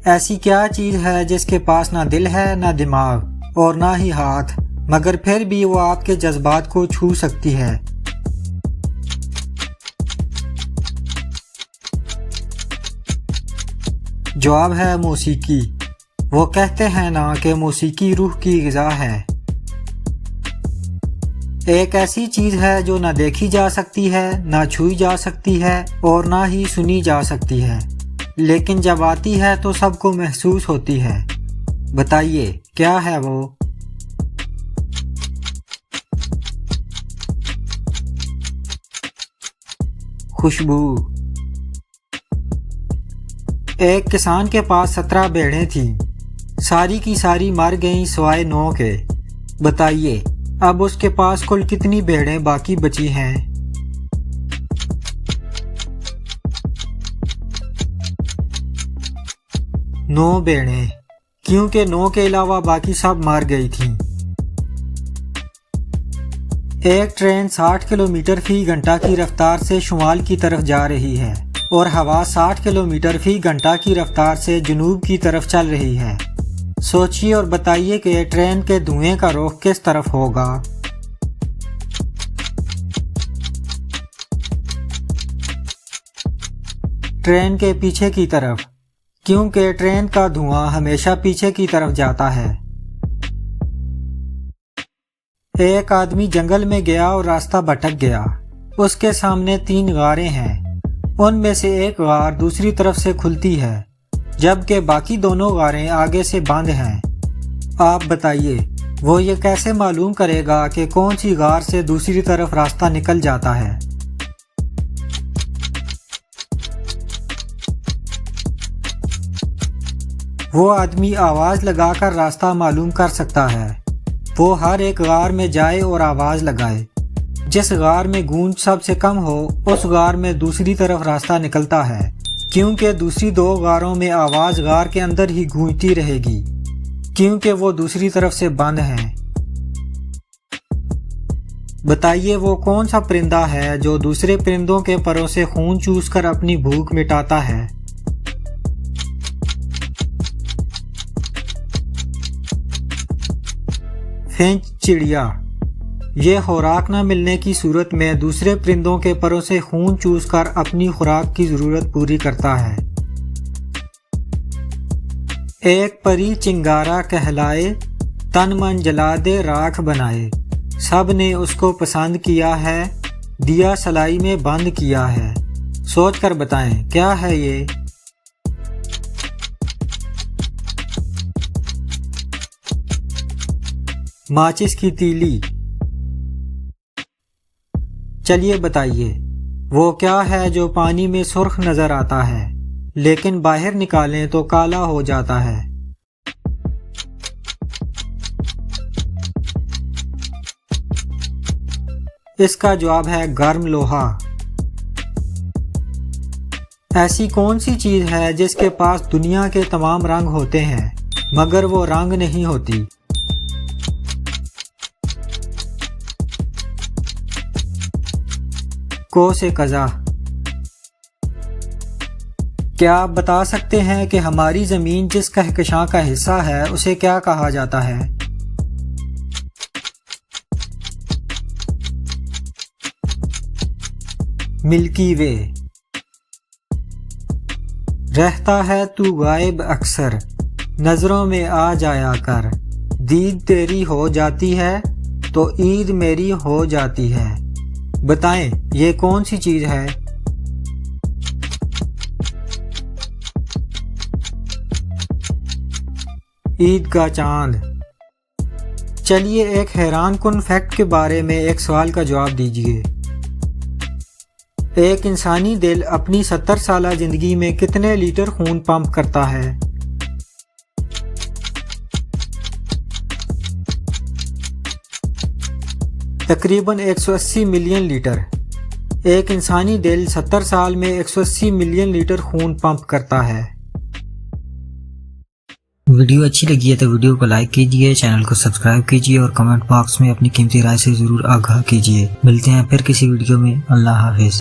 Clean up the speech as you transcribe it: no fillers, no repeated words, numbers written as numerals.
ایسی کیا چیز ہے جس کے پاس نہ دل ہے نہ دماغ اور نہ ہی ہاتھ، مگر پھر بھی وہ آپ کے جذبات کو چھو سکتی ہے؟ جواب ہے موسیقی۔ وہ کہتے ہیں نا کہ موسیقی روح کی غذا ہے۔ ایک ایسی چیز ہے جو نہ دیکھی جا سکتی ہے، نہ چھوئی جا سکتی ہے اور نہ ہی سنی جا سکتی ہے، لیکن جب آتی ہے تو سب کو محسوس ہوتی ہے۔ بتائیے کیا ہے وہ؟ خوشبو۔ ایک کسان کے پاس 17 بھیڑیں تھیں، ساری کی ساری مر گئیں سوائے 9 کے۔ بتائیے اب اس کے پاس کل کتنی بھیڑیں باقی بچی ہیں؟ 9 بھیڑیں، کیونکہ 9 کے علاوہ باقی سب مر گئی تھیں۔ ایک ٹرین 60 کلومیٹر فی گھنٹہ کی رفتار سے شمال کی طرف جا رہی ہے اور ہوا 60 کلومیٹر فی گھنٹہ کی رفتار سے جنوب کی طرف چل رہی ہے۔ سوچیے اور بتائیے کہ ٹرین کے دھوئیں کا رخ کس طرف ہوگا؟ ٹرین کے پیچھے کی طرف، کیونکہ ٹرین کا دھواں ہمیشہ پیچھے کی طرف جاتا ہے۔ ایک آدمی جنگل میں گیا اور راستہ بھٹک گیا۔ اس کے سامنے 3 غاریں ہیں، ان میں سے ایک غار دوسری طرف سے کھلتی ہے، جبکہ باقی دونوں غاریں آگے سے بند ہیں۔ آپ بتائیے وہ یہ کیسے معلوم کرے گا کہ کون سی غار سے دوسری طرف راستہ نکل جاتا ہے؟ وہ آدمی آواز لگا کر راستہ معلوم کر سکتا ہے۔ وہ ہر ایک غار میں جائے اور آواز لگائے۔ جس غار میں گونج سب سے کم ہو اس غار میں دوسری طرف راستہ نکلتا ہے، کیونکہ دوسری 2 غاروں میں آواز غار کے اندر ہی گونجتی رہے گی، کیونکہ وہ دوسری طرف سے بند ہیں۔ بتائیے وہ کون سا پرندہ ہے جو دوسرے پرندوں کے پروں سے خون چوس کر اپنی بھوک مٹاتا ہے؟ فینچ چڑیا۔ یہ خوراک نہ ملنے کی صورت میں دوسرے پرندوں کے پروں سے خون چوس کر اپنی خوراک کی ضرورت پوری کرتا ہے۔ ایک پری چنگارا کہلائے، تن من جلا دے راکھ بنائے، سب نے اس کو پسند کیا ہے، دیا سلائی میں بند کیا ہے۔ سوچ کر بتائیں کیا ہے یہ؟ ماچس کی تیلی۔ چلیے بتائیے وہ کیا ہے جو پانی میں سرخ نظر آتا ہے لیکن باہر نکالیں تو کالا ہو جاتا ہے؟ اس کا جواب ہے گرم لوہا۔ ایسی کون سی چیز ہے جس کے پاس دنیا کے تمام رنگ ہوتے ہیں مگر وہ رنگ نہیں ہوتی؟ کوس قزح۔ کیا آپ بتا سکتے ہیں کہ ہماری زمین جس کہکشاں کا حصہ ہے اسے کیا کہا جاتا ہے؟ ملکی وے۔ رہتا ہے تو غائب اکثر، نظروں میں آ جایا کر، دید تیری ہو جاتی ہے تو عید میری ہو جاتی ہے۔ بتائیں یہ کون سی چیز ہے؟ عید کا چاند۔ چلیے ایک حیران کن فیکٹ کے بارے میں ایک سوال کا جواب دیجیے۔ ایک انسانی دل اپنی 70 سالہ زندگی میں کتنے لیٹر خون پمپ کرتا ہے؟ تقریباً 180 ملین لیٹر۔ ایک انسانی دل 70 سال میں 180 ملین لیٹر خون پمپ کرتا ہے۔ ویڈیو اچھی لگی ہے تو ویڈیو کو لائک کیجئے، چینل کو سبسکرائب کیجئے اور کمنٹ باکس میں اپنی قیمتی رائے سے ضرور آگاہ کیجئے۔ ملتے ہیں پھر کسی ویڈیو میں۔ اللہ حافظ۔